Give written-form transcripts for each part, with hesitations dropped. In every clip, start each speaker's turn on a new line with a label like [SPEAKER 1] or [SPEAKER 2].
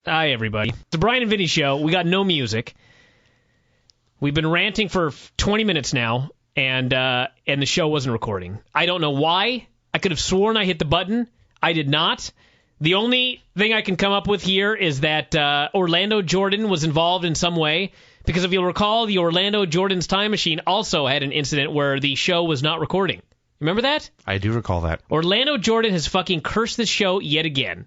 [SPEAKER 1] Hi, everybody. It's the Bryan and Vinny show. We got no music. We've been ranting for 20 minutes now, and the show wasn't recording. I don't know why. I could have sworn I hit the button. I did not. The only thing I can come up with here is that Orlando Jordan was involved in some way, because if you'll recall, the Orlando Jordan's Time Machine also had an incident where the show was not recording. Remember that?
[SPEAKER 2] I do recall that.
[SPEAKER 1] Orlando Jordan has fucking cursed this show yet again.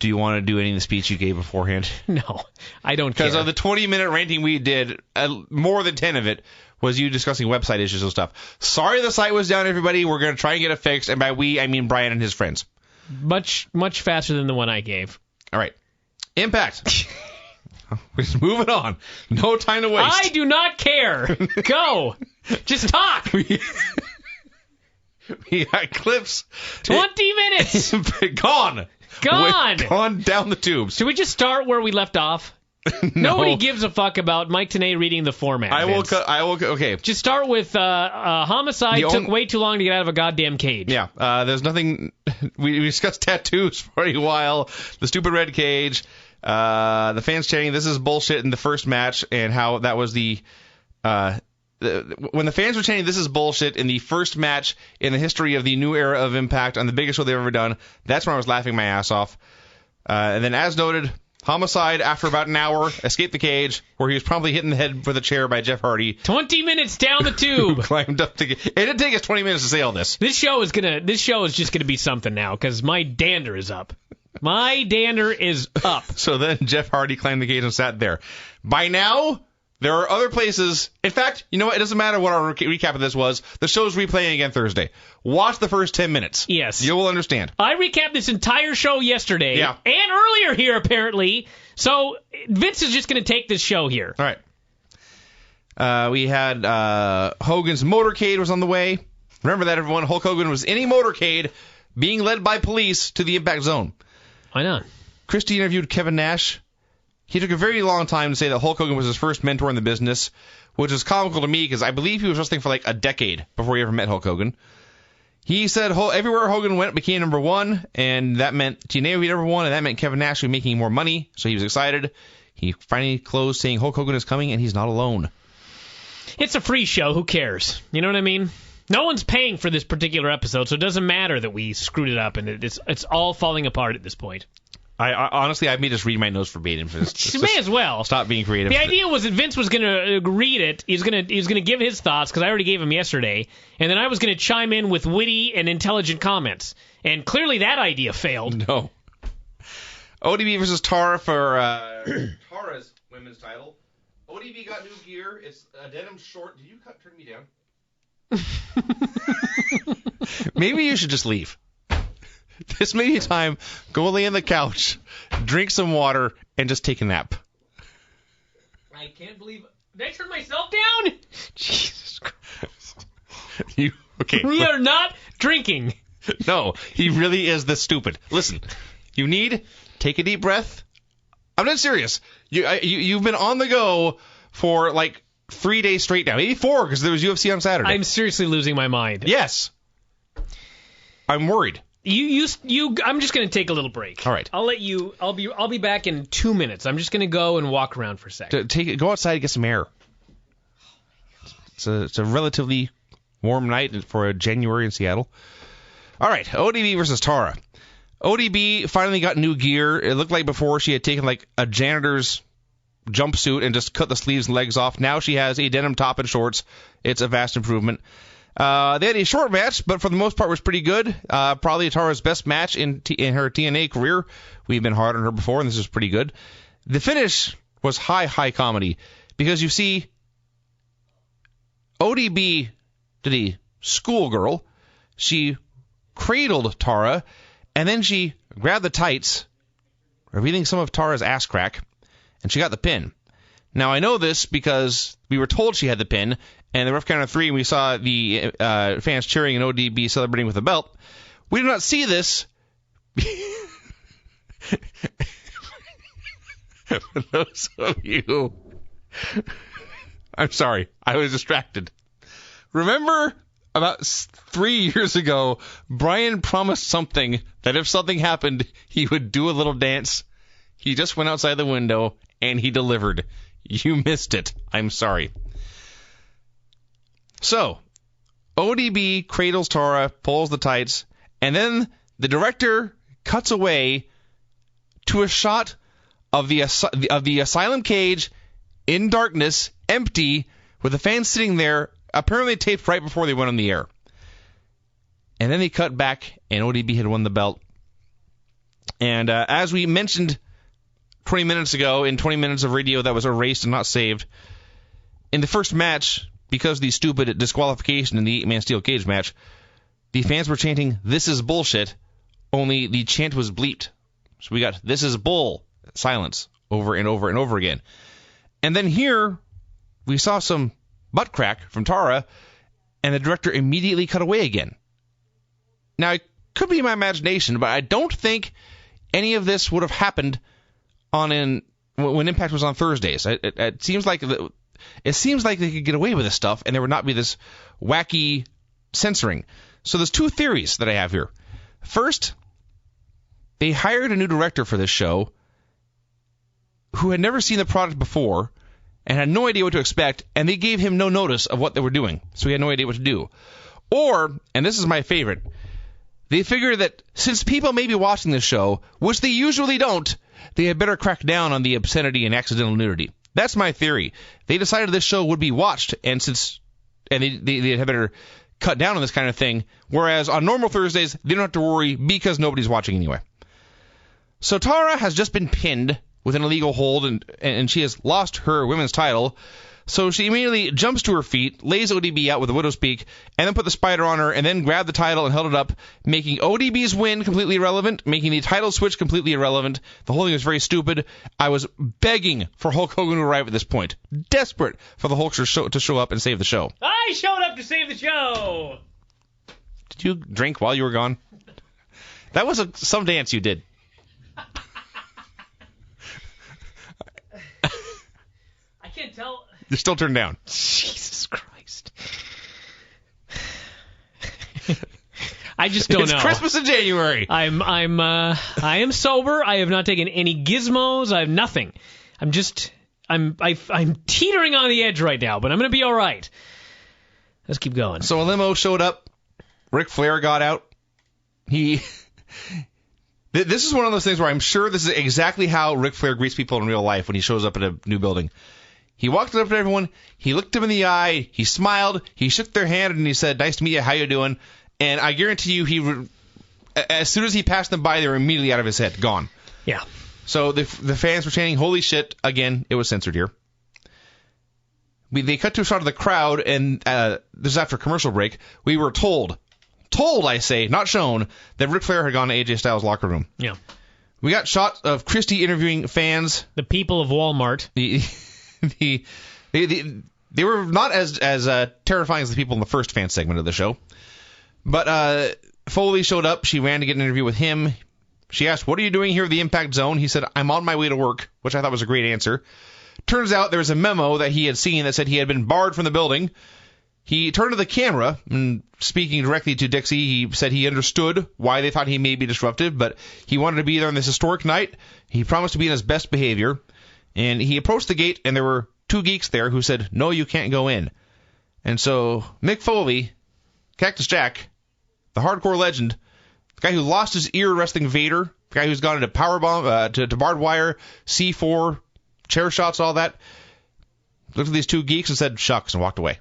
[SPEAKER 2] Do you want to do any of the speech you gave beforehand?
[SPEAKER 1] No, I don't care.
[SPEAKER 2] Because of the 20-minute ranting we did, more than 10 of it was you discussing website issues and stuff. Sorry the site was down, everybody. We're going to try and get it fixed. And by we, I mean Bryan and his friends.
[SPEAKER 1] Much faster than the one I gave.
[SPEAKER 2] All right. Impact. We're just moving on. No time to waste.
[SPEAKER 1] I do not care. Go. Just talk.
[SPEAKER 2] We got clips.
[SPEAKER 1] 20 minutes.
[SPEAKER 2] Gone. Gone down the tubes.
[SPEAKER 1] Should we just start where we left off?
[SPEAKER 2] No.
[SPEAKER 1] Nobody gives a fuck about Mike TNA reading the format.
[SPEAKER 2] I will. Okay.
[SPEAKER 1] Just start with homicide took way too long to get out of a goddamn cage.
[SPEAKER 2] Yeah. There's nothing. We discussed tattoos for a while. The stupid red cage. The fans chanting, "This is bullshit" in the first match, and how that was when the fans were chanting "This is bullshit" in the first match in the history of the new era of Impact on the biggest show they've ever done. That's when I was laughing my ass off. And then, as noted, Homicide, after about an hour, escaped the cage, where he was promptly hit in the head with a chair by Jeff Hardy.
[SPEAKER 1] 20 minutes down the tube.
[SPEAKER 2] Climbed up to it didn't take us 20 minutes to say all this.
[SPEAKER 1] This show is just gonna be something now, because my dander is up. My dander is up.
[SPEAKER 2] So then Jeff Hardy climbed the cage and sat there. By now, there are other places. In fact, you know what? It doesn't matter what our recap of this was. The show's replaying again Thursday. Watch the first 10 minutes.
[SPEAKER 1] Yes.
[SPEAKER 2] You will understand.
[SPEAKER 1] I recapped this entire show yesterday.
[SPEAKER 2] Yeah.
[SPEAKER 1] And earlier here, apparently. So Vince is just going to take this show here.
[SPEAKER 2] All right. We had Hogan's motorcade was on the way. Remember that, everyone. Hulk Hogan was in a motorcade being led by police to the Impact Zone.
[SPEAKER 1] Why not?
[SPEAKER 2] Christie interviewed Kevin Nash. He took a very long time to say that Hulk Hogan was his first mentor in the business, which is comical to me because I believe he was wrestling for like a decade before he ever met Hulk Hogan. He said everywhere Hogan went became number one, and that meant TNA would be number one, and that meant Kevin Nash would be making more money, so he was excited. He finally closed saying Hulk Hogan is coming, and he's not alone.
[SPEAKER 1] It's a free show. Who cares? You know what I mean? No one's paying for this particular episode, so it doesn't matter that we screwed it up, and it's all falling apart at this point.
[SPEAKER 2] I honestly, I may just read my notes verbatim for this.
[SPEAKER 1] You may as well.
[SPEAKER 2] Stop being creative.
[SPEAKER 1] The idea was that Vince was going to read it. He was going to give his thoughts, because I already gave him yesterday, and then I was going to chime in with witty and intelligent comments. And clearly that idea failed.
[SPEAKER 2] No. ODB versus Tara for Tara's women's title. ODB got new gear. It's a denim short. Did you turn me down? Maybe you should just leave. This may be time. Go lay on the couch, drink some water, and just take a nap.
[SPEAKER 1] I can't believe... Did I turn myself down?
[SPEAKER 2] Jesus Christ. Okay.
[SPEAKER 1] We are not drinking.
[SPEAKER 2] No, he really is this stupid. Listen, take a deep breath. I'm not serious. You've been on the go for like 3 days straight now. Maybe 4, because there was UFC on Saturday.
[SPEAKER 1] I'm seriously losing my mind.
[SPEAKER 2] Yes. I'm worried.
[SPEAKER 1] I'm just going to take a little break.
[SPEAKER 2] All right.
[SPEAKER 1] I'll be back in 2 minutes. I'm just going to go and walk around for a second.
[SPEAKER 2] Go outside and get some air. It's a relatively warm night for January in Seattle. All right. ODB versus Tara. ODB finally got new gear. It looked like before she had taken like a janitor's jumpsuit and just cut the sleeves and legs off. Now she has a denim top and shorts. It's a vast improvement. They had a short match, but for the most part was pretty good. Probably Tara's best match in her TNA career. We've been hard on her before, and this is pretty good. The finish was high comedy, because you see ODB did a schoolgirl. She cradled Tara, and then she grabbed the tights, revealing some of Tara's ass crack, and she got the pin. Now, I know this because we were told she had the pin, and the rough count of 3, we saw the fans cheering and ODB celebrating with a belt. We did not see this. For those of you... I'm sorry, I was distracted. Remember about 3 years ago, Bryan promised something that if something happened, he would do a little dance. He just went outside the window, and he delivered. You missed it. I'm sorry. So, ODB cradles Tara, pulls the tights, and then the director cuts away to a shot of the asylum cage in darkness, empty, with the fans sitting there, apparently taped right before they went on the air. And then they cut back, and ODB had won the belt. And as we mentioned 20 minutes ago, in 20 minutes of radio that was erased and not saved, in the first match, because of the stupid disqualification in the 8-man steel cage match, the fans were chanting, "This is bullshit," only the chant was bleeped. So we got, "This is bull," silence, over and over and over again. And then here, we saw some butt crack from Tara, and the director immediately cut away again. Now, it could be my imagination, but I don't think any of this would have happened when Impact was on Thursdays. It seems like they could get away with this stuff, and there would not be this wacky censoring. So there's two theories that I have here. First, they hired a new director for this show who had never seen the product before and had no idea what to expect, and they gave him no notice of what they were doing, so he had no idea what to do. Or, and this is my favorite, they figured that since people may be watching this show, which they usually don't, they had better crack down on the obscenity and accidental nudity. That's my theory. They decided this show would be watched, and they had better cut down on this kind of thing, whereas on normal Thursdays, they don't have to worry because nobody's watching anyway. So Tara has just been pinned with an illegal hold, and she has lost her women's title. So she immediately jumps to her feet, lays ODB out with a widow's peak, and then put the spider on her, and then grabbed the title and held it up, making ODB's win completely irrelevant, making the title switch completely irrelevant. The whole thing was very stupid. I was begging for Hulk Hogan to arrive at this point. Desperate for the Hulk to show up and save the show.
[SPEAKER 1] I showed up to save the show!
[SPEAKER 2] Did you drink while you were gone? That was some dance you did.
[SPEAKER 1] I can't tell.
[SPEAKER 2] You're still turned down.
[SPEAKER 1] Jesus Christ. I just don't know.
[SPEAKER 2] It's Christmas in January.
[SPEAKER 1] I am sober. I have not taken any gizmos. I have nothing. I'm teetering on the edge right now, but I'm going to be all right. Let's keep going.
[SPEAKER 2] So a limo showed up. Ric Flair got out. This is one of those things where I'm sure this is exactly how Ric Flair greets people in real life when he shows up at a new building. He walked up to everyone, he looked them in the eye, he smiled, he shook their hand, and he said, "Nice to meet you, how you doing?" And I guarantee you, as soon as he passed them by, they were immediately out of his head, gone.
[SPEAKER 1] Yeah.
[SPEAKER 2] So the fans were chanting, "Holy shit," again, it was censored here. They cut to a shot of the crowd, and this is after a commercial break, we were told, I say, not shown, that Ric Flair had gone to AJ Styles' locker room.
[SPEAKER 1] Yeah.
[SPEAKER 2] We got shots of Christie interviewing fans.
[SPEAKER 1] The people of Walmart.
[SPEAKER 2] They were not as terrifying as the people in the first fan segment of the show. But Foley showed up. She ran to get an interview with him. She asked, "What are you doing here at the Impact Zone?" He said, "I'm on my way to work," which I thought was a great answer. Turns out there was a memo that he had seen that said he had been barred from the building. He turned to the camera, and speaking directly to Dixie, he said he understood why they thought he may be disruptive, but he wanted to be there on this historic night. He promised to be in his best behavior. And he approached the gate, and there were two geeks there who said, "No, you can't go in." And so Mick Foley, Cactus Jack, the hardcore legend, the guy who lost his ear wrestling Vader, the guy who's gone into powerbomb, to barbed wire, C4, chair shots, all that, looked at these two geeks and said, "Shucks," and walked away.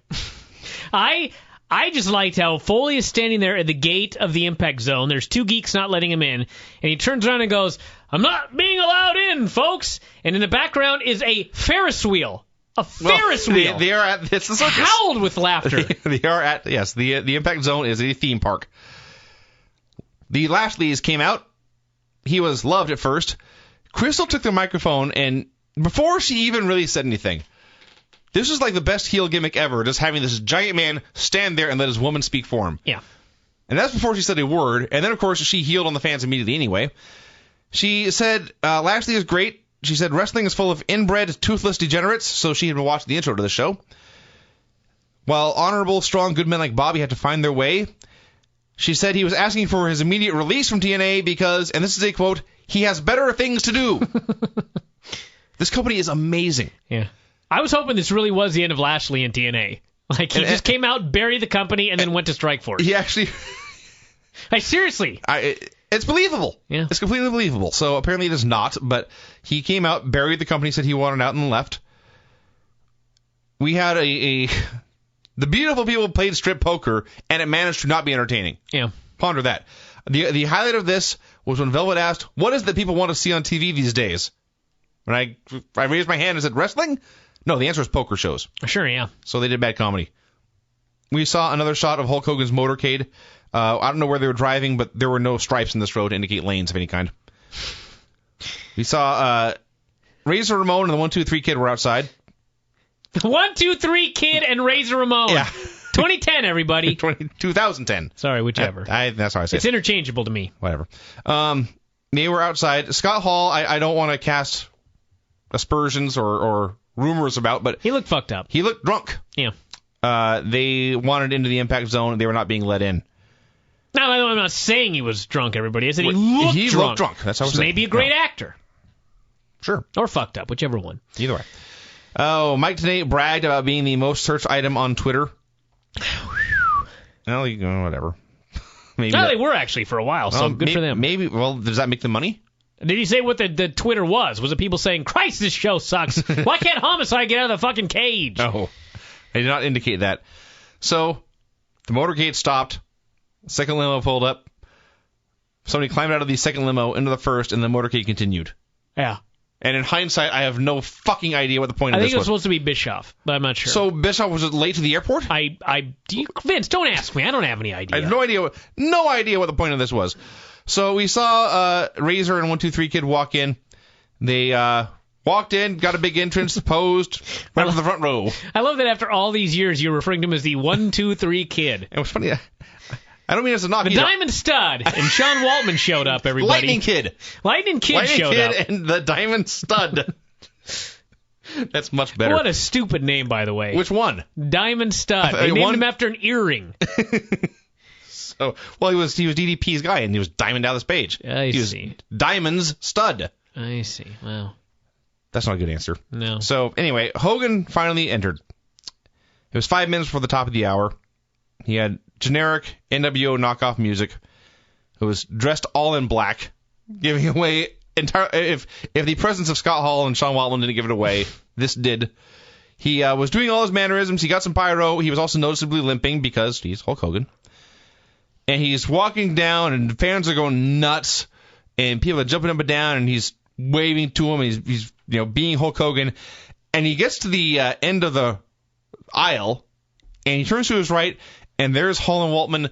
[SPEAKER 1] I just liked how Foley is standing there at the gate of the Impact Zone. There's two geeks not letting him in. And he turns around and goes, "I'm not being allowed in, folks." And in the background is a Ferris wheel. A Ferris wheel.
[SPEAKER 2] They are at it's the circus.
[SPEAKER 1] Howled with laughter.
[SPEAKER 2] They are at, yes, the Impact Zone is a theme park. The Lashleys came out. He was loved at first. Crystal took the microphone, and before she even really said anything, this was like the best heel gimmick ever, just having this giant man stand there and let his woman speak for him.
[SPEAKER 1] Yeah.
[SPEAKER 2] And that's before she said a word. And then, of course, she healed on the fans immediately anyway. She said, Lashley is great. She said wrestling is full of inbred, toothless degenerates, so she had been watching the intro to the show. While honorable, strong, good men like Bobby had to find their way, she said he was asking for his immediate release from TNA because, and this is a quote, he has better things to do. This company is amazing.
[SPEAKER 1] Yeah. I was hoping this really was the end of Lashley in TNA. Like, he just came out, buried the company, and then went to Strikeforce.
[SPEAKER 2] He actually...
[SPEAKER 1] Seriously.
[SPEAKER 2] It's believable.
[SPEAKER 1] Yeah.
[SPEAKER 2] It's completely believable. So apparently it is not, but he came out, buried the company, said he wanted out, and left. We had the beautiful people played strip poker, and it managed to not be entertaining.
[SPEAKER 1] Yeah.
[SPEAKER 2] Ponder that. The highlight of this was when Velvet asked, what is it that people want to see on TV these days? And I raised my hand and said, wrestling? No, the answer is poker shows.
[SPEAKER 1] Sure, yeah.
[SPEAKER 2] So they did bad comedy. We saw another shot of Hulk Hogan's motorcade. I don't know where they were driving, but there were no stripes in this road to indicate lanes of any kind. We saw Razor Ramon and the 1-2-3 Kid were outside.
[SPEAKER 1] 1-2-3 Kid and Razor Ramon.
[SPEAKER 2] Yeah.
[SPEAKER 1] 2010, everybody.
[SPEAKER 2] 2010.
[SPEAKER 1] Sorry, whichever.
[SPEAKER 2] That's how I say
[SPEAKER 1] it's interchangeable to me.
[SPEAKER 2] Whatever. They were outside. Scott Hall, I don't want to cast aspersions or rumors about, but
[SPEAKER 1] he looked fucked up.
[SPEAKER 2] He looked drunk.
[SPEAKER 1] Yeah.
[SPEAKER 2] They wanted into the Impact Zone. They were not being let in.
[SPEAKER 1] No, I'm not saying he was drunk, everybody. I said he looked drunk.
[SPEAKER 2] That's how I was
[SPEAKER 1] saying.
[SPEAKER 2] saying.
[SPEAKER 1] Maybe a great actor.
[SPEAKER 2] Sure.
[SPEAKER 1] Or fucked up, whichever one.
[SPEAKER 2] Either way. Oh, Mike TNA bragged about being the most searched item on Twitter. Well, whatever. Maybe
[SPEAKER 1] they were actually for a while, so good for them.
[SPEAKER 2] Maybe. Well, does that make them money?
[SPEAKER 1] Did he say what the Twitter was? Was it people saying, Christ, this show sucks. Why can't Homicide get out of the fucking cage?
[SPEAKER 2] No. I did not indicate that. So, the motorcade stopped. Second limo pulled up. Somebody climbed out of the second limo into the first, and the motorcade continued.
[SPEAKER 1] Yeah.
[SPEAKER 2] And in hindsight, I have no fucking idea what the point of this was.
[SPEAKER 1] I think it was supposed to be Bischoff, but I'm not sure.
[SPEAKER 2] So Bischoff was late to the airport?
[SPEAKER 1] Vince, don't ask me. I don't have any idea.
[SPEAKER 2] I have no idea what the point of this was. So we saw Razor and 1-2-3 Kid walk in. They walked in, got a big entrance, posed, went to the front row.
[SPEAKER 1] I love that after all these years, you're referring to him as the 1-2-3 Kid.
[SPEAKER 2] It was funny. I don't mean as a knock.
[SPEAKER 1] The Diamond Stud and Sean Waltman showed up, everybody.
[SPEAKER 2] Lightning Kid
[SPEAKER 1] showed up.
[SPEAKER 2] And the Diamond Stud. That's much better.
[SPEAKER 1] What a stupid name, by the way.
[SPEAKER 2] Which one?
[SPEAKER 1] Diamond Stud. They named him after an earring.
[SPEAKER 2] So, well, he was DDP's guy, and he was Diamond Dallas Page.
[SPEAKER 1] I see.
[SPEAKER 2] Diamond's Stud.
[SPEAKER 1] I see. Wow.
[SPEAKER 2] That's not a good answer.
[SPEAKER 1] No.
[SPEAKER 2] So, anyway, Hogan finally entered. It was 5 minutes before the top of the hour. He had generic NWO knockoff music. It was dressed all in black, giving away if the presence of Scott Hall and Sean Waltman didn't give it away, this did. He was doing all his mannerisms. He got some pyro. He was also noticeably limping because he's Hulk Hogan. And he's walking down, and fans are going nuts, and people are jumping up and down, and he's waving to him. And he's being Hulk Hogan, and he gets to the end of the aisle, and he turns to his right, and there's Hall and Waltman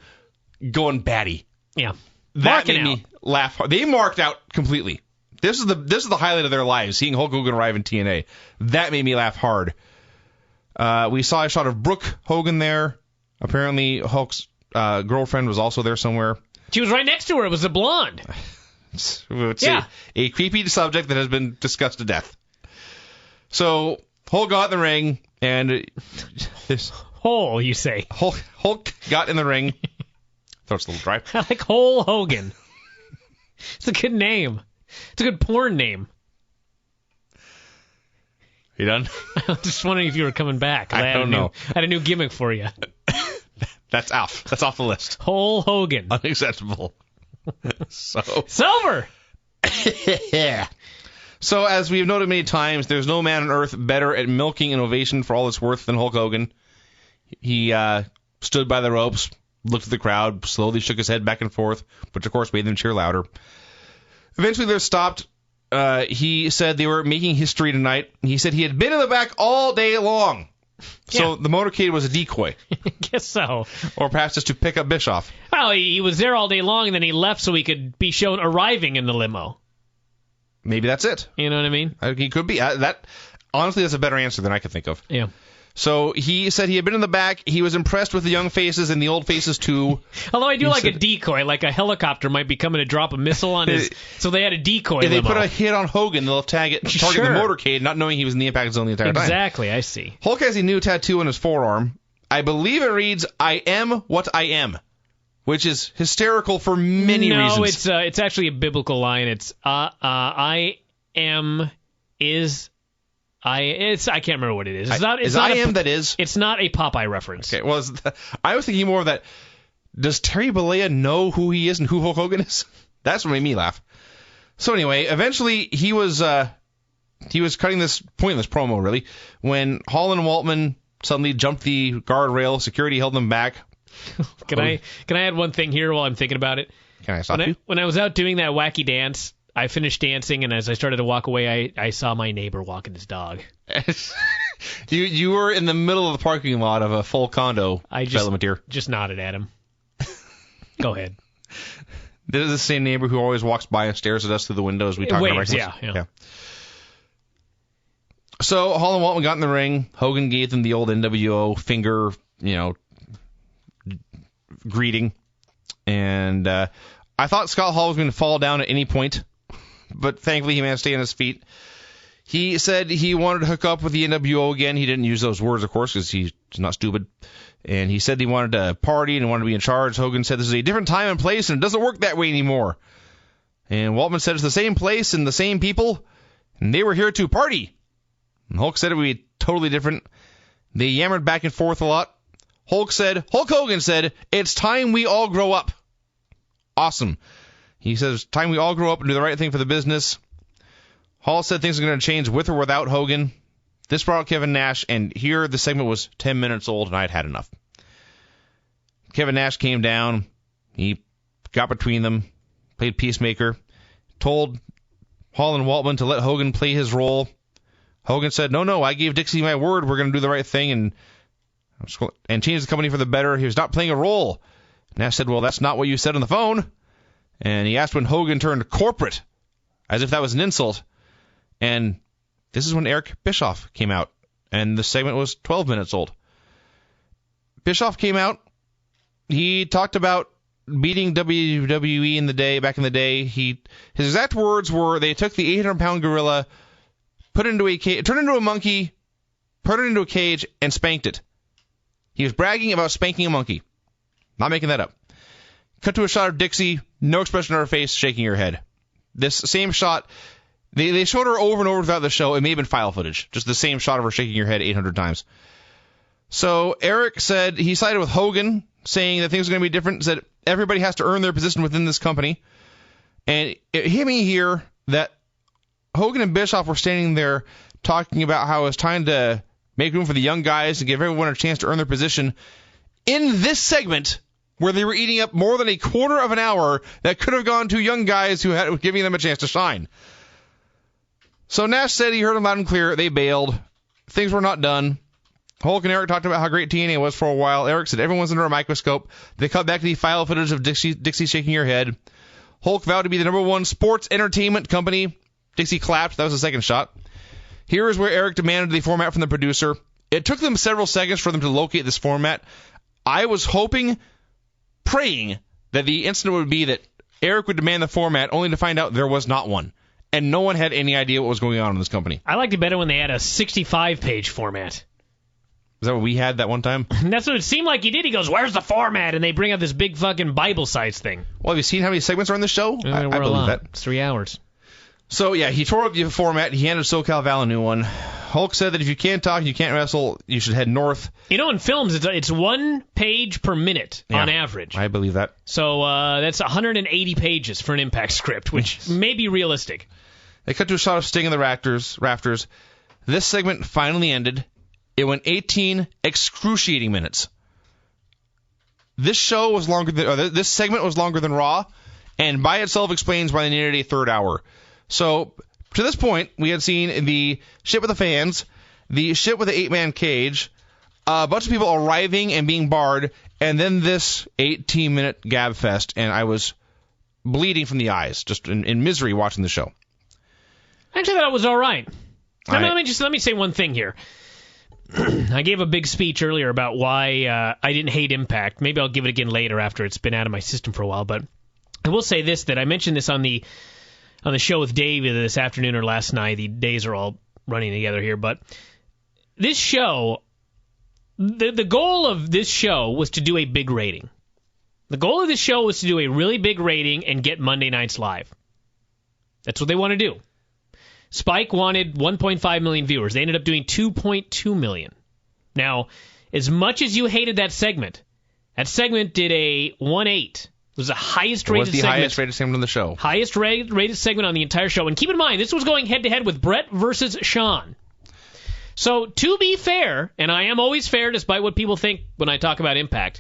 [SPEAKER 2] going batty.
[SPEAKER 1] Yeah,
[SPEAKER 2] that made me laugh hard. They marked out completely. This is the highlight of their lives, seeing Hulk Hogan arrive in TNA. That made me laugh hard. We saw a shot of Brooke Hogan there. Apparently, Hulk's girlfriend was also there somewhere.
[SPEAKER 1] She was right next to her. It was a blonde.
[SPEAKER 2] It's a creepy subject that has been discussed to death. So Hulk got in the ring, and
[SPEAKER 1] Hole, you say?
[SPEAKER 2] Hulk got in the ring. Throat's a little dry.
[SPEAKER 1] I like Hole Hogan. It's a good name. It's a good porn name.
[SPEAKER 2] You done?
[SPEAKER 1] I was just wondering if you were coming back.
[SPEAKER 2] I don't know.
[SPEAKER 1] I had a new gimmick for you.
[SPEAKER 2] That's off. That's off the list.
[SPEAKER 1] Hole Hogan.
[SPEAKER 2] Unacceptable.
[SPEAKER 1] Silver.
[SPEAKER 2] Yeah. So, as we've noted many times, there's no man on earth better at milking an ovation for all it's worth than Hulk Hogan. He stood by the ropes, looked at the crowd, slowly shook his head back and forth, which of course made them cheer louder. Eventually they're stopped. He said they were making history tonight. He said he had been in the back all day long. So the motorcade was a decoy.
[SPEAKER 1] I guess so.
[SPEAKER 2] Or perhaps just to pick up Bischoff.
[SPEAKER 1] Well, he was there all day long, and then he left so he could be shown arriving in the limo.
[SPEAKER 2] Maybe that's it.
[SPEAKER 1] You know what I mean?
[SPEAKER 2] He could be. Honestly, that's a better answer than I could think of.
[SPEAKER 1] Yeah.
[SPEAKER 2] So he said he had been in the back. He was impressed with the young faces and the old faces, too.
[SPEAKER 1] Although I do like a decoy, like a helicopter might be coming to drop a missile on his... So they had a decoy
[SPEAKER 2] If they
[SPEAKER 1] limo.
[SPEAKER 2] put a hit on Hogan, they'll target the motorcade, not knowing he was in the Impact Zone the entire time.
[SPEAKER 1] Exactly, I see.
[SPEAKER 2] Hulk has a new tattoo on his forearm. I believe it reads, "I am what I am," which is hysterical for many reasons.
[SPEAKER 1] No, it's actually a biblical line. It's I am I can't remember what it is. It's not. It's not
[SPEAKER 2] I am that is.
[SPEAKER 1] It's not a Popeye reference.
[SPEAKER 2] Okay. Well, I was thinking more of that. Does Terry Bollea know who he is and who Hulk Hogan is? That's what made me laugh. So anyway, eventually he was cutting this pointless promo really when Hall and Waltman suddenly jumped the guardrail. Security held them back.
[SPEAKER 1] Can I add one thing here while I'm thinking about it?
[SPEAKER 2] Can I stop you?
[SPEAKER 1] When I was out doing that wacky dance, I finished dancing, and as I started to walk away, I saw my neighbor walking his dog.
[SPEAKER 2] You were in the middle of the parking lot of a full condo.
[SPEAKER 1] I just nodded at him. Go ahead.
[SPEAKER 2] This is the same neighbor who always walks by and stares at us through the window as we talk about wrestlers.
[SPEAKER 1] Yeah.
[SPEAKER 2] So Hall and Waltman got in the ring. Hogan gave them the old NWO finger, greeting. And I thought Scott Hall was going to fall down at any point, but thankfully he managed to stay on his feet. He said he wanted to hook up with the NWO again. He didn't use those words, of course, because he's not stupid. And he said he wanted to party and wanted to be in charge. Hogan said this is a different time and place, and it doesn't work that way anymore. And Waltman said it's the same place and the same people, and they were here to party. And Hulk said it would be totally different. They yammered back and forth a lot. Hulk Hogan said, it's time we all grow up. Awesome. He says, time we all grow up and do the right thing for the business. Hall said things are going to change with or without Hogan. This brought out Kevin Nash, and here the segment was 10 minutes old, and I'd had enough. Kevin Nash came down. He got between them, played peacemaker, told Hall and Waltman to let Hogan play his role. Hogan said, no, I gave Dixie my word. We're going to do the right thing and change the company for the better. He was not playing a role. Nash said, well, that's not what you said on the phone. And he asked when Hogan turned corporate, as if that was an insult. And this is when Eric Bischoff came out, and the segment was 12 minutes old. Bischoff came out. He talked about beating WWE back in the day. His exact words were, they took the 800-pound gorilla, put it into a cage, turned it into a monkey, put it into a cage, and spanked it. He was bragging about spanking a monkey. Not making that up. Cut to a shot of Dixie, no expression on her face, shaking her head. This same shot, they showed her over and over throughout the show. It may have been file footage, just the same shot of her shaking her head 800 times. So Eric said he sided with Hogan, saying that things are going to be different, said everybody has to earn their position within this company. And it hit me here that Hogan and Bischoff were standing there talking about how it's time to make room for the young guys and give everyone a chance to earn their position in this segment where they were eating up more than a quarter of an hour that could have gone to young guys who had giving them a chance to shine. So Nash said he heard them loud and clear. They bailed. Things were not done. Hulk and Eric talked about how great TNA was for a while. Eric said everyone's under a microscope. They cut back to the file footage of Dixie shaking her head. Hulk vowed to be the #1 sports entertainment company. Dixie clapped. That was the second shot. Here is where Eric demanded the format from the producer. It took them several seconds for them to locate this format. I was hoping, praying, that the incident would be that Eric would demand the format, only to find out there was not one. And no one had any idea what was going on in this company.
[SPEAKER 1] I liked it better when they had a 65-page format.
[SPEAKER 2] Is that what we had that one time?
[SPEAKER 1] And that's what it seemed like he did. He goes, where's the format? And they bring out this big fucking Bible-sized thing.
[SPEAKER 2] Well, have you seen how many segments are on this show? I believe that.
[SPEAKER 1] It's 3 hours.
[SPEAKER 2] So, yeah, he tore up the format. He handed SoCal Val a new one. Hulk said that if you can't talk, you can't wrestle, you should head north.
[SPEAKER 1] You know, in films, it's 1 page per minute on average.
[SPEAKER 2] I believe that.
[SPEAKER 1] So that's 180 pages for an Impact script, which may be realistic.
[SPEAKER 2] They cut to a shot of Sting in the rafters. This segment finally ended. It went 18 excruciating minutes. This segment was longer than Raw, and by itself explains why they needed a third hour. So, to this point, we had seen the shit with the fans, the shit with the 8-man cage, a bunch of people arriving and being barred, and then this 18-minute gab fest, and I was bleeding from the eyes, just in misery watching the show.
[SPEAKER 1] Actually, that was all right. Let me say one thing here. I gave a big speech earlier about why I didn't hate Impact. Maybe I'll give it again later after it's been out of my system for a while. But I will say this, that I mentioned this on the show with Dave either this afternoon or last night. The days are all running together here. But this show, the goal of this show was to do a big rating. The goal of this show was to do a really big rating and get Monday nights live. That's what they want to do. Spike wanted 1.5 million viewers. They ended up doing 2.2 million. Now, as much as you hated that segment did a 1.8. It was the highest rated segment.
[SPEAKER 2] It was the highest rated segment on the show.
[SPEAKER 1] Highest rated segment on the entire show. And keep in mind, this was going head-to-head with Brett versus Sean. So, to be fair, and I am always fair despite what people think when I talk about Impact,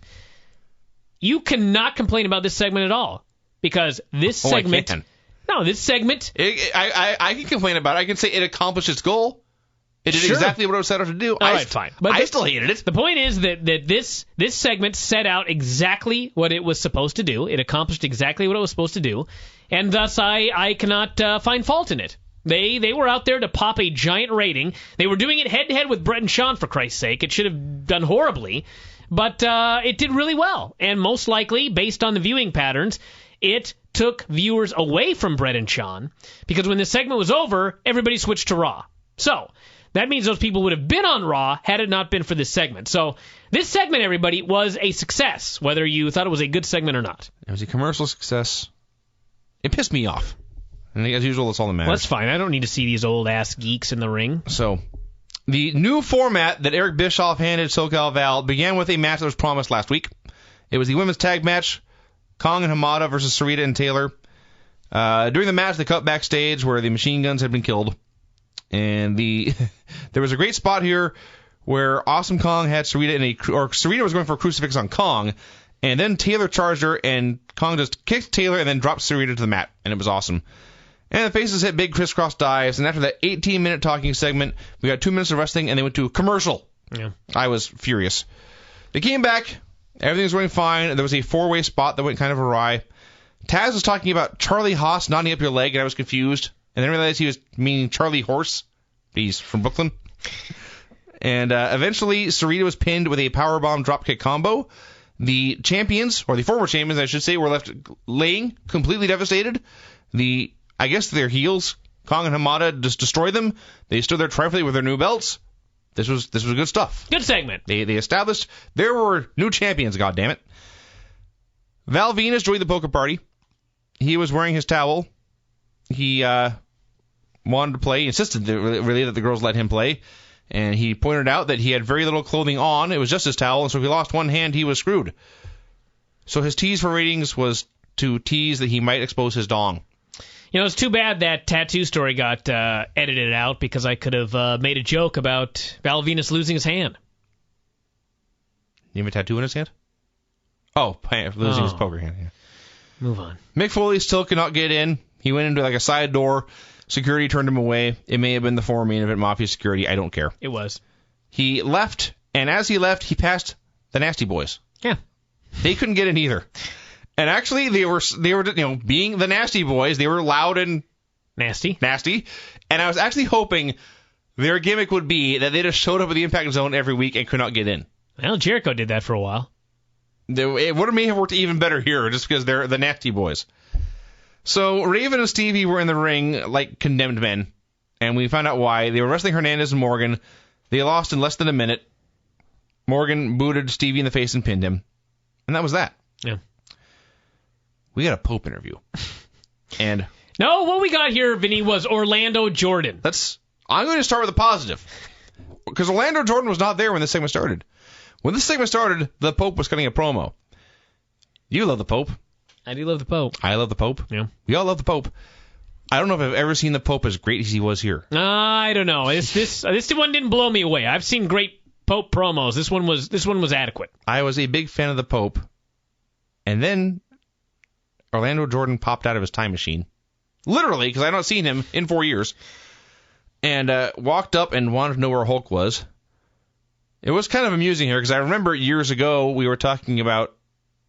[SPEAKER 1] you cannot complain about this segment at all. Because this segment...
[SPEAKER 2] I can.
[SPEAKER 1] No, this segment...
[SPEAKER 2] I can complain about it. I can say it accomplished its goal. It did exactly what it was set out to do.
[SPEAKER 1] All right, fine. But
[SPEAKER 2] I still hated it.
[SPEAKER 1] The point is that this segment set out exactly what it was supposed to do. It accomplished exactly what it was supposed to do. And thus, I cannot find fault in it. They were out there to pop a giant rating. They were doing it head-to-head with Brett and Sean, for Christ's sake. It should have done horribly. But it did really well. And most likely, based on the viewing patterns, it took viewers away from Brett and Sean. Because when the segment was over, everybody switched to Raw. So... that means those people would have been on Raw had it not been for this segment. So this segment, everybody, was a success, whether you thought it was a good segment or not.
[SPEAKER 2] It was a commercial success. It pissed me off. And as usual, that's all that matters.
[SPEAKER 1] Well, that's fine. I don't need to see these old-ass geeks in the ring.
[SPEAKER 2] So, the new format that Eric Bischoff handed SoCal Val began with a match that was promised last week. It was the women's tag match, Kong and Hamada versus Sarita and Taylor. During the match, they cut backstage where the machine guns had been killed. And there was a great spot here where Awesome Kong had Sarita Sarita was going for a crucifix on Kong, and then Taylor charged her, and Kong just kicked Taylor and then dropped Sarita to the mat, and it was awesome. And the faces hit big crisscross dives, and after that 18-minute talking segment, we got 2 minutes of wrestling, and they went to a commercial.
[SPEAKER 1] Yeah.
[SPEAKER 2] I was furious. They came back, everything was going fine, there was a four-way spot that went kind of awry. Taz was talking about Charlie Haas knotting up your leg, and I was confused. And then I realized he was meaning Charlie Horse. He's from Brooklyn. And eventually, Sarita was pinned with a powerbomb dropkick combo. The champions, or the former champions, I should say, were left laying, completely devastated. I guess their heels, Kong and Hamada, just destroyed them. They stood there triumphantly with their new belts. This was good stuff.
[SPEAKER 1] Good segment.
[SPEAKER 2] They established there were new champions, goddammit. Val Venus joined the poker party. He was wearing his towel. He wanted to play, insisted really that the girls let him play, and he pointed out that he had very little clothing on. It was just his towel, and so if he lost one hand, he was screwed. So his tease for ratings was to tease that he might expose his dong.
[SPEAKER 1] You know, it's too bad that tattoo story got edited out because I could have made a joke about Val Venus losing his hand.
[SPEAKER 2] You have a tattoo in his hand? Oh, losing his poker hand. Yeah.
[SPEAKER 1] Move on.
[SPEAKER 2] Mick Foley still could not get in. He went into like a side door. Security turned him away. It may have been the former main event Mafia security. I don't care.
[SPEAKER 1] It was.
[SPEAKER 2] He left, and as he left, he passed the Nasty Boys.
[SPEAKER 1] Yeah.
[SPEAKER 2] They couldn't get in either. And actually, they were being the Nasty Boys, they were loud and
[SPEAKER 1] nasty.
[SPEAKER 2] And I was actually hoping their gimmick would be that they just showed up at the Impact Zone every week and could not get in.
[SPEAKER 1] Well, Jericho did that for a while.
[SPEAKER 2] It would have worked even better here, just because they're the Nasty Boys. So Raven and Stevie were in the ring like condemned men, and we found out why. They were wrestling Hernandez and Morgan. They lost in less than a minute. Morgan booted Stevie in the face and pinned him. And that was that.
[SPEAKER 1] Yeah.
[SPEAKER 2] We got a Pope interview. And
[SPEAKER 1] no, what we got here, Vinny, was Orlando Jordan.
[SPEAKER 2] I'm going to start with a positive. Because Orlando Jordan was not there when this segment started. When this segment started, the Pope was cutting a promo. You love the Pope.
[SPEAKER 1] I do love the Pope.
[SPEAKER 2] I love the Pope.
[SPEAKER 1] Yeah.
[SPEAKER 2] We all love the Pope. I don't know if I've ever seen the Pope as great as he was here.
[SPEAKER 1] I don't know. This one didn't blow me away. I've seen great Pope promos. This one was adequate. I
[SPEAKER 2] was a big fan of the Pope. And then Orlando Jordan popped out of his time machine. Literally, because I've not seen him in 4 years. And walked up and wanted to know where Hulk was. It was kind of amusing here, because I remember years ago we were talking about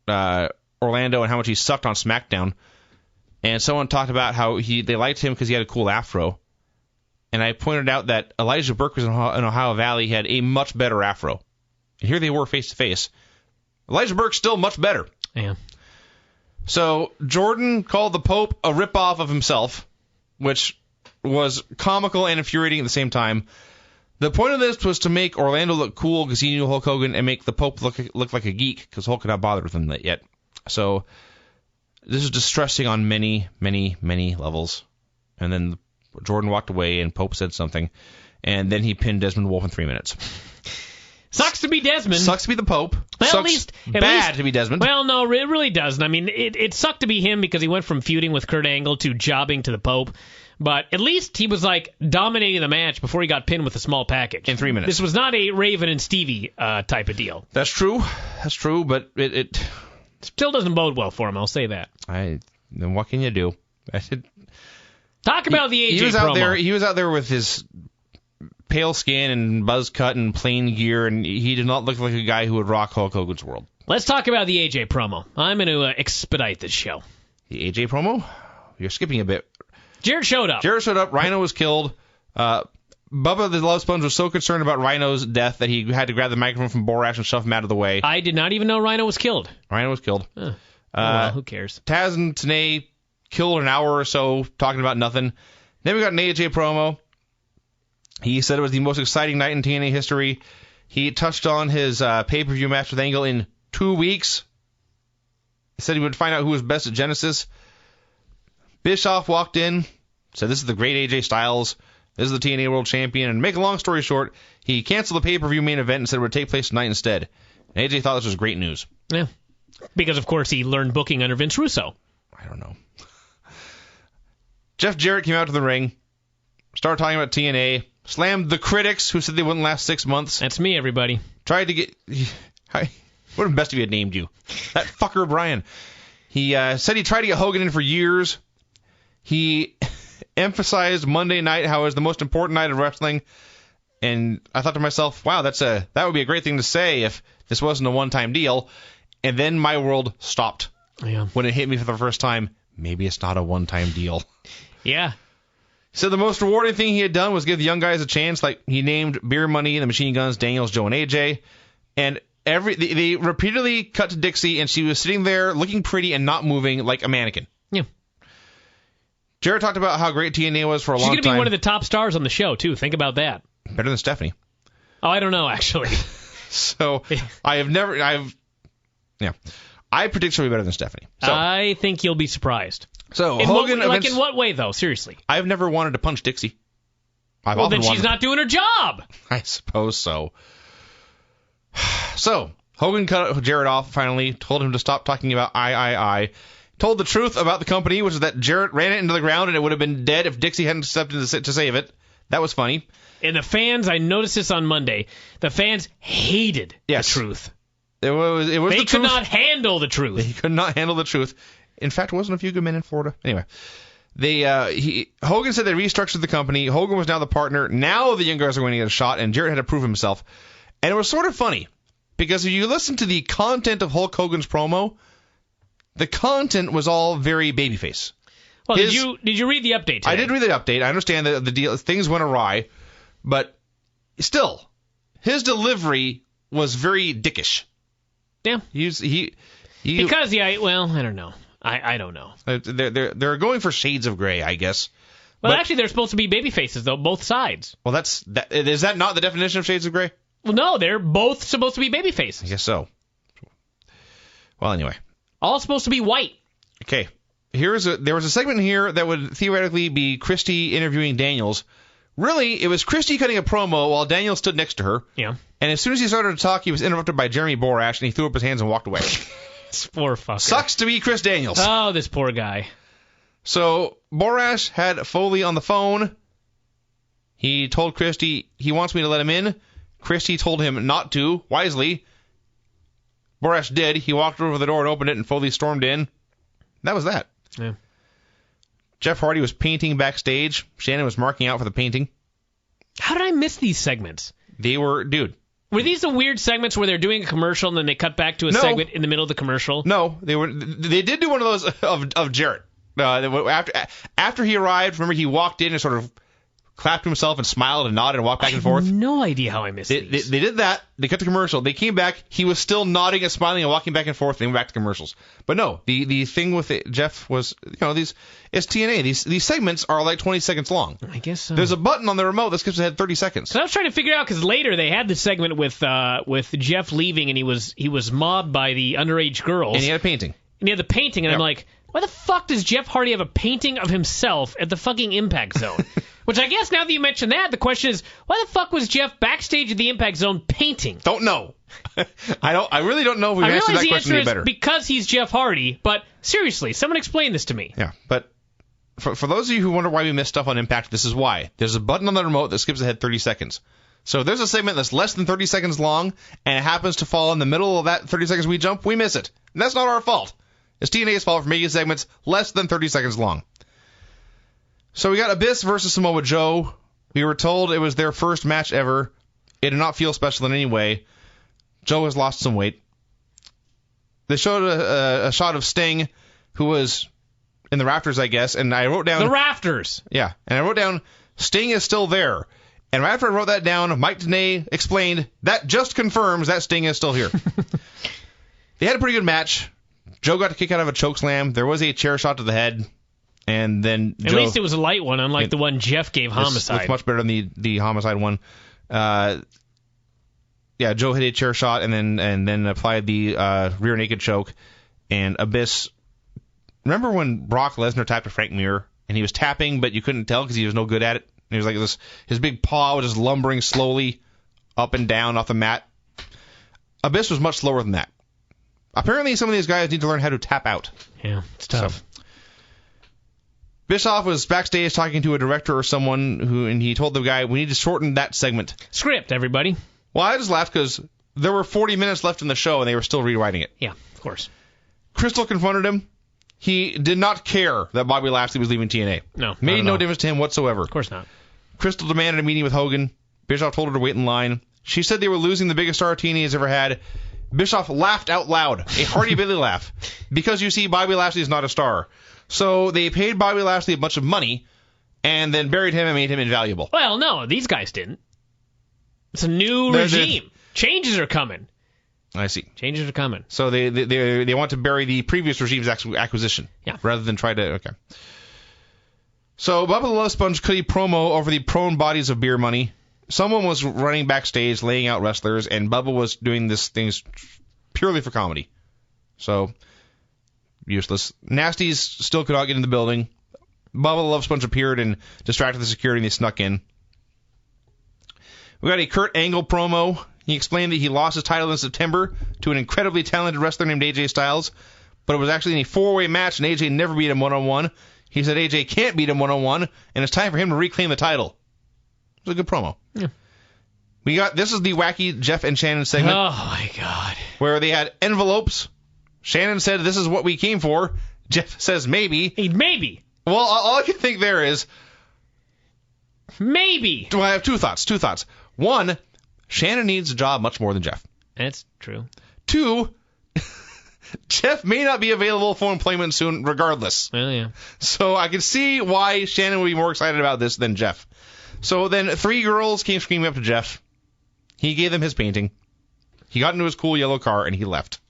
[SPEAKER 2] Orlando and how much he sucked on SmackDown. And someone talked about how they liked him because he had a cool afro. And I pointed out that Elijah Burke was in Ohio Valley, had a much better afro. And here they were face to face. Elijah Burke's still much better.
[SPEAKER 1] Yeah.
[SPEAKER 2] So Jordan called the Pope a ripoff of himself, which was comical and infuriating at the same time. The point of this was to make Orlando look cool because he knew Hulk Hogan and make the Pope look like a geek because Hulk had not bothered with him yet. So this is distressing on many, many, many levels. And then Jordan walked away and Pope said something. And then he pinned Desmond Wolfe in 3 minutes.
[SPEAKER 1] Sucks to be Desmond.
[SPEAKER 2] Sucks to be the Pope.
[SPEAKER 1] Well,
[SPEAKER 2] Sucks
[SPEAKER 1] at least
[SPEAKER 2] to be Desmond.
[SPEAKER 1] Well, no, it really doesn't. I mean, it sucked to be him because he went from feuding with Kurt Angle to jobbing to the Pope. But at least he was like dominating the match before he got pinned with a small package.
[SPEAKER 2] In 3 minutes.
[SPEAKER 1] This was not a Raven and Stevie type of deal.
[SPEAKER 2] That's true. That's true, but it
[SPEAKER 1] still doesn't bode well for him, I'll say that.
[SPEAKER 2] Then what can you do?
[SPEAKER 1] Talk about the AJ
[SPEAKER 2] he was
[SPEAKER 1] promo.
[SPEAKER 2] Out there, he was out there with his pale skin and buzz cut and plain gear, and he did not look like a guy who would rock Hulk Hogan's world.
[SPEAKER 1] Let's talk about the AJ promo. I'm going to expedite this show.
[SPEAKER 2] The AJ promo? You're skipping a bit.
[SPEAKER 1] Jarrett showed up.
[SPEAKER 2] Rhino was killed. Bubba the Love Sponge was so concerned about Rhino's death that he had to grab the microphone from Borash and shove him out of the way.
[SPEAKER 1] I did not even know Rhino was killed.
[SPEAKER 2] Rhino was killed.
[SPEAKER 1] Well, who cares?
[SPEAKER 2] Taz and Tenay killed an hour or so talking about nothing. Then we got an AJ promo. He said it was the most exciting night in TNA history. He touched on his pay-per-view match with Angle in 2 weeks. He said he would find out who was best at Genesis. Bischoff walked in, said this is the great AJ Styles. This is the TNA World Champion. And to make a long story short, he canceled the pay-per-view main event and said it would take place tonight instead. And AJ thought this was great news.
[SPEAKER 1] Yeah. Because, of course, he learned booking under Vince Russo.
[SPEAKER 2] I don't know. Jeff Jarrett came out to the ring, started talking about TNA, slammed the critics who said they wouldn't last 6 months.
[SPEAKER 1] That's me, everybody.
[SPEAKER 2] Tried to get... would have been best if he had named you. That fucker, Bryan. He said he tried to get Hogan in for years. He emphasized Monday night how it was the most important night of wrestling. And I thought to myself, wow, that would be a great thing to say if this wasn't a one-time deal. And then my world stopped.
[SPEAKER 1] Yeah.
[SPEAKER 2] When it hit me for the first time, maybe it's not a one-time deal.
[SPEAKER 1] Yeah.
[SPEAKER 2] So the most rewarding thing he had done was give the young guys a chance. Like he named Beer Money, the Machine Guns, Daniels, Joe, and AJ. And they repeatedly cut to Dixie, and she was sitting there looking pretty and not moving like a mannequin.
[SPEAKER 1] Yeah.
[SPEAKER 2] Jared talked about how great TNA was for a long time.
[SPEAKER 1] She's going to be one of the top stars on the show, too. Think about that.
[SPEAKER 2] Better than Stephanie.
[SPEAKER 1] Oh, I don't know, actually.
[SPEAKER 2] So I predict she'll be better than Stephanie. So,
[SPEAKER 1] I think you'll be surprised.
[SPEAKER 2] So
[SPEAKER 1] in
[SPEAKER 2] Hogan,
[SPEAKER 1] in what way, though? Seriously.
[SPEAKER 2] I've never wanted to punch Dixie.
[SPEAKER 1] Well, then she's not doing her job.
[SPEAKER 2] I suppose so. So Hogan cut Jarrett off finally, told him to stop talking about I. Told the truth about the company, which is that Jarrett ran it into the ground and it would have been dead if Dixie hadn't stepped in to save it. That was funny.
[SPEAKER 1] And the fans, I noticed this on Monday, the fans hated the truth.
[SPEAKER 2] They
[SPEAKER 1] could not handle the truth.
[SPEAKER 2] They could not handle the truth. In fact, wasn't a few good men in Florida. Anyway, Hogan said they restructured the company. Hogan was now the partner. Now the young guys are going to get a shot, and Jarrett had to prove himself. And it was sort of funny, because if you listen to the content of Hulk Hogan's promo, the content was all very babyface.
[SPEAKER 1] Well, did you read the update today?
[SPEAKER 2] I did read the update. I understand that the deal, things went awry, but still, his delivery was very dickish.
[SPEAKER 1] Yeah.
[SPEAKER 2] Because
[SPEAKER 1] I don't know. I don't know.
[SPEAKER 2] They're going for shades of gray, I guess.
[SPEAKER 1] Well, actually, they're supposed to be baby faces, though, both sides.
[SPEAKER 2] Well, is that not the definition of shades of gray?
[SPEAKER 1] Well, no, they're both supposed to be baby faces.
[SPEAKER 2] I guess so. Well, anyway.
[SPEAKER 1] All supposed to be white.
[SPEAKER 2] Okay. There was a segment here that would theoretically be Christy interviewing Daniels. Really, it was Christy cutting a promo while Daniels stood next to her.
[SPEAKER 1] Yeah.
[SPEAKER 2] And as soon as he started to talk, he was interrupted by Jeremy Borash, and he threw up his hands and walked away.
[SPEAKER 1] This poor fucker.
[SPEAKER 2] Sucks to be Chris Daniels.
[SPEAKER 1] Oh, this poor guy.
[SPEAKER 2] So Borash had Foley on the phone. He told Christy he wants me to let him in. Christy told him not to, wisely. Borash did. He walked over the door and opened it, and Foley stormed in. That was that.
[SPEAKER 1] Yeah.
[SPEAKER 2] Jeff Hardy was painting backstage. Shannon was marking out for the painting.
[SPEAKER 1] How did I miss these segments?
[SPEAKER 2] Were
[SPEAKER 1] these the weird segments where they're doing a commercial and then they cut back to a segment in the middle of the commercial?
[SPEAKER 2] No, they did do one of those of Jarrett. After he arrived, remember he walked in and sort of clapped to himself and smiled and nodded and walked back and forth.
[SPEAKER 1] No idea how I missed these.
[SPEAKER 2] They did that. They cut the commercial. They came back. He was still nodding and smiling and walking back and forth. They went back to commercials. But no, the thing with Jeff was, it's TNA. These segments are like 20 seconds long.
[SPEAKER 1] I guess so.
[SPEAKER 2] There's a button on the remote that skips ahead 30 seconds.
[SPEAKER 1] So I was trying to figure out, because later they had this segment with Jeff leaving, and he was mobbed by the underage girls.
[SPEAKER 2] And he had a painting.
[SPEAKER 1] And he had the painting, and I'm like, why the fuck does Jeff Hardy have a painting of himself at the fucking Impact Zone? Which I guess now that you mention that, the question is, why the fuck was Jeff backstage at the Impact Zone painting?
[SPEAKER 2] Don't know. I really don't know if we've answered that question any better.
[SPEAKER 1] Because he's Jeff Hardy, but seriously, someone explain this to me.
[SPEAKER 2] Yeah, but for those of you who wonder why we missed stuff on Impact, this is why. There's a button on the remote that skips ahead 30 seconds. So if there's a segment that's less than 30 seconds long, and it happens to fall in the middle of that 30 seconds we jump, we miss it. And that's not our fault. It's TNA's fault for making segments less than 30 seconds long. So we got Abyss versus Samoa Joe. We were told it was their first match ever. It did not feel special in any way. Joe has lost some weight. They showed a shot of Sting, who was in the rafters, I guess, and I wrote down...
[SPEAKER 1] The rafters!
[SPEAKER 2] Yeah, and I wrote down, Sting is still there. And right after I wrote that down, Mike Tenay explained, that just confirms that Sting is still here. They had a pretty good match. Joe got a kick out of a chokeslam. There was a chair shot to the head. And then
[SPEAKER 1] At least it was a light one, unlike the one Jeff gave Homicide.
[SPEAKER 2] It's much better than the Homicide one. Joe hit a chair shot and then applied the rear naked choke. And Abyss... Remember when Brock Lesnar tapped a Frank Mir? And he was tapping, but you couldn't tell because he was no good at it. And he was like this. His big paw was just lumbering slowly up and down off the mat. Abyss was much slower than that. Apparently, some of these guys need to learn how to tap out.
[SPEAKER 1] Yeah, it's tough.
[SPEAKER 2] So, Bischoff was backstage talking to a director or someone and he told the guy, we need to shorten that segment.
[SPEAKER 1] Script, everybody.
[SPEAKER 2] Well, I just laughed because there were 40 minutes left in the show and they were still rewriting it.
[SPEAKER 1] Yeah, of course.
[SPEAKER 2] Crystal confronted him. He did not care that Bobby Lashley was leaving TNA.
[SPEAKER 1] No.
[SPEAKER 2] Made no difference to him whatsoever.
[SPEAKER 1] Of course not.
[SPEAKER 2] Crystal demanded a meeting with Hogan. Bischoff told her to wait in line. She said they were losing the biggest star TNA has ever had. Bischoff laughed out loud, a hearty Billy laugh, because you see, Bobby Lashley is not a star. So they paid Bobby Lashley a bunch of money, and then buried him and made him invaluable.
[SPEAKER 1] Well, no, these guys didn't. It's a new regime. Changes are coming.
[SPEAKER 2] I see.
[SPEAKER 1] Changes are coming.
[SPEAKER 2] So they want to bury the previous regime's acquisition, rather than try to. Okay. So Bubba the Love Sponge cut a promo over the prone bodies of beer money. Someone was running backstage, laying out wrestlers, and Bubba was doing this things purely for comedy. So, useless. Nasties still could not get in the building. Bubba the Love Sponge appeared and distracted the security, and they snuck in. We got a Kurt Angle promo. He explained that he lost his title in September to an incredibly talented wrestler named AJ Styles, but it was actually in a four-way match, and AJ never beat him one-on-one. He said AJ can't beat him one-on-one, and it's time for him to reclaim the title. It was a good promo.
[SPEAKER 1] Yeah.
[SPEAKER 2] This is the wacky Jeff and Shannon segment.
[SPEAKER 1] Oh, my God.
[SPEAKER 2] Where they had envelopes. Shannon said, this is what we came for. Jeff says, maybe.
[SPEAKER 1] Maybe.
[SPEAKER 2] Well, all I can think there is...
[SPEAKER 1] Maybe.
[SPEAKER 2] Do I have two thoughts? One, Shannon needs a job much more than Jeff.
[SPEAKER 1] That's true.
[SPEAKER 2] Two, Jeff may not be available for employment soon regardless.
[SPEAKER 1] Well, yeah.
[SPEAKER 2] So I can see why Shannon would be more excited about this than Jeff. So then 3 girls came screaming up to Jeff. He gave them his painting. He got into his cool yellow car, and he left.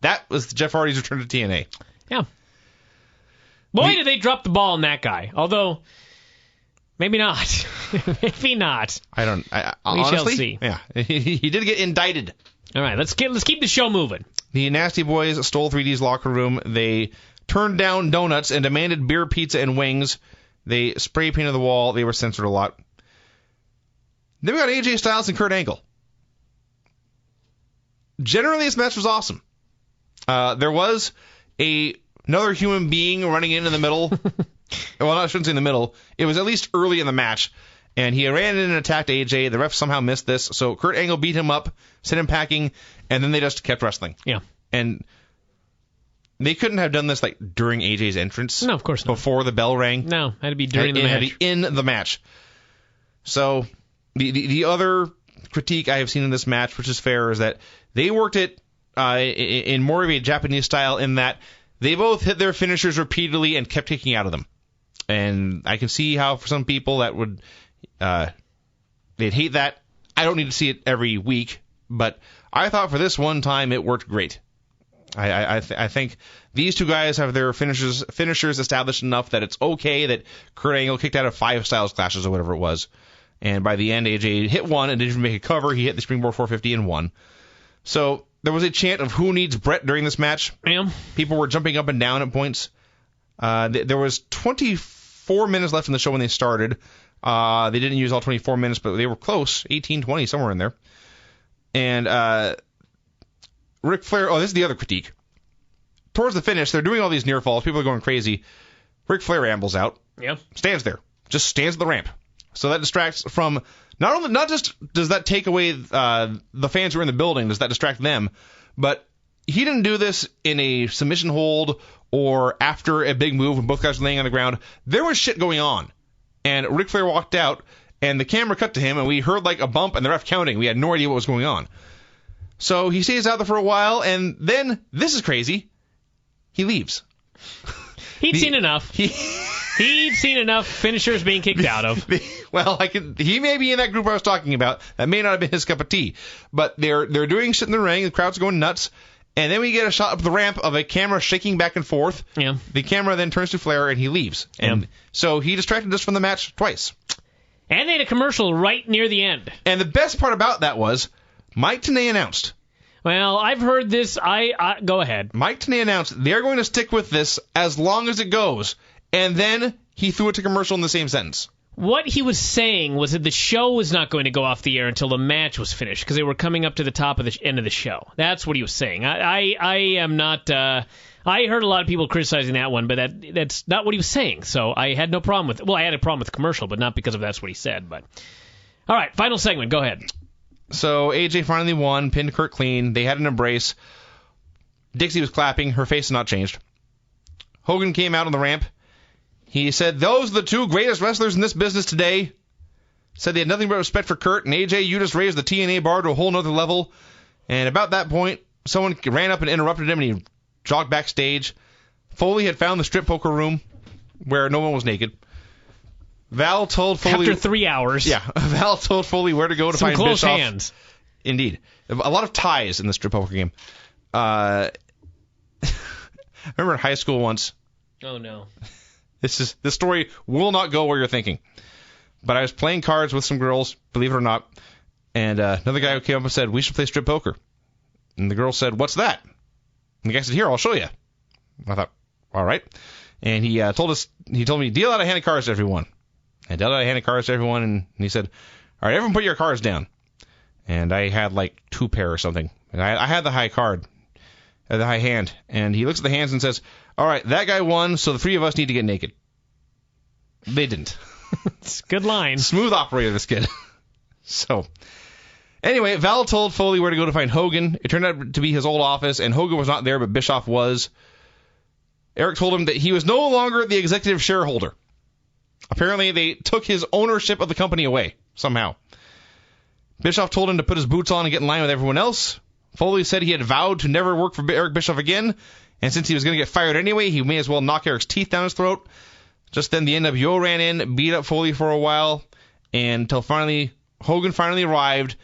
[SPEAKER 2] That was Jeff Hardy's return to TNA.
[SPEAKER 1] Yeah. Boy, did they drop the ball on that guy. Although, maybe not. Maybe not.
[SPEAKER 2] We
[SPEAKER 1] honestly, shall see.
[SPEAKER 2] Yeah, he did get indicted.
[SPEAKER 1] All right, let's keep the show moving.
[SPEAKER 2] The Nasty Boys stole 3D's locker room. They turned down donuts and demanded beer, pizza, and wings. They spray painted the wall. They were censored a lot. Then we got AJ Styles and Kurt Angle. Generally, this match was awesome. There was another human being running in the middle. Well, I shouldn't say in the middle. It was at least early in the match. And he ran in and attacked AJ. The ref somehow missed this. So Kurt Angle beat him up, sent him packing, and then they just kept wrestling.
[SPEAKER 1] Yeah.
[SPEAKER 2] And they couldn't have done this like during AJ's entrance.
[SPEAKER 1] No, of course not.
[SPEAKER 2] Before the bell rang.
[SPEAKER 1] No, had to be during the match.
[SPEAKER 2] Had to be in the match. So the other critique I have seen in this match, which is fair, is that they worked it in more of a Japanese style in that they both hit their finishers repeatedly and kept kicking out of them. And I can see how for some people that would they'd hate that. I don't need to see it every week, but I thought for this one time it worked great. I think these two guys have their finishers established enough that it's okay that Kurt Angle kicked out of 5 Styles clashes or whatever it was. And by the end, AJ hit one and didn't even make a cover. He hit the Springboard 450 and won. So there was a chant of who needs Brett during this match.
[SPEAKER 1] Yeah.
[SPEAKER 2] People were jumping up and down at points. There was 24 minutes left in the show when they started. They didn't use all 24 minutes, but they were close, 18, 20, somewhere in there. And Ric Flair, this is the other critique. Towards the finish, they're doing all these near falls. People are going crazy. Ric Flair ambles out.
[SPEAKER 1] Yep.
[SPEAKER 2] Stands there. Just stands at the ramp. So that distracts from, not just does that take away the fans who are in the building, does that distract them, but he didn't do this in a submission hold or after a big move when both guys were laying on the ground. There was shit going on. And Ric Flair walked out, and the camera cut to him, and we heard like a bump and the ref counting. We had no idea what was going on. So he stays out there for a while, and then, this is crazy, he leaves.
[SPEAKER 1] He'd seen enough. He'd seen enough finishers being kicked out of.
[SPEAKER 2] He may be in that group I was talking about. That may not have been his cup of tea. But they're doing shit in the ring, the crowd's going nuts, and then we get a shot up the ramp of a camera shaking back and forth.
[SPEAKER 1] Yeah.
[SPEAKER 2] The camera then turns to Flair, and he leaves. And so he distracted us from the match twice.
[SPEAKER 1] And they had a commercial right near the end.
[SPEAKER 2] And the best part about that was, Night TNA announced.
[SPEAKER 1] Well, I've heard this. Go ahead.
[SPEAKER 2] Night TNA announced they're going to stick with this as long as it goes. And then he threw it to commercial in the same sentence.
[SPEAKER 1] What he was saying was that the show was not going to go off the air until the match was finished because they were coming up to the top of the end of the show. That's what he was saying. I am not. I heard a lot of people criticizing that one, but that's not what he was saying. So I had no problem with it. Well, I had a problem with the commercial, but not because of that's what he said. But all right, final segment. Go ahead.
[SPEAKER 2] So AJ finally won, pinned Kurt clean. They had an embrace. Dixie was clapping. Her face had not changed. Hogan came out on the ramp. He said, "Those are the two greatest wrestlers in this business today." Said they had nothing but respect for Kurt, and AJ, you just raised the TNA bar to a whole nother level. And about that point, someone ran up and interrupted him, and he jogged backstage. Foley had found the strip poker room where no one was naked. Val told Foley...
[SPEAKER 1] After 3 hours.
[SPEAKER 2] Yeah, Val told Foley where to go to find Bischoff.
[SPEAKER 1] Some close hands.
[SPEAKER 2] Indeed. A lot of ties in the strip poker game. I remember in high school once...
[SPEAKER 1] Oh, no.
[SPEAKER 2] This story will not go where you're thinking. But I was playing cards with some girls, believe it or not, and another guy came up and said, "We should play strip poker." And the girl said, "What's that?" And the guy said, "Here, I'll show you." I thought, all right. And he told me, deal out a hand of cards to everyone. I dealt out a hand of cards to everyone, and he said, "All right, everyone put your cards down." And I had like 2 pair or something. And I had the high card, the high hand. And he looks at the hands and says, "All right, that guy won, so the 3 of us need to get naked." They didn't.
[SPEAKER 1] It's a good line.
[SPEAKER 2] Smooth operator, this kid. So, anyway, Val told Foley where to go to find Hogan. It turned out to be his old office, and Hogan was not there, but Bischoff was. Eric told him that he was no longer the executive shareholder. Apparently, they took his ownership of the company away, somehow. Bischoff told him to put his boots on and get in line with everyone else. Foley said he had vowed to never work for Eric Bischoff again, and since he was going to get fired anyway, he may as well knock Eric's teeth down his throat. Just then, the NWO ran in, beat up Foley for a while, until finally, Hogan finally arrived.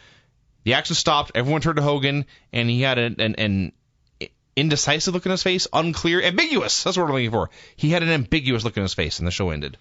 [SPEAKER 2] The action stopped. Everyone turned to Hogan, and he had an indecisive look in his face, unclear, ambiguous. That's what we're looking for. He had an ambiguous look in his face, and the show ended.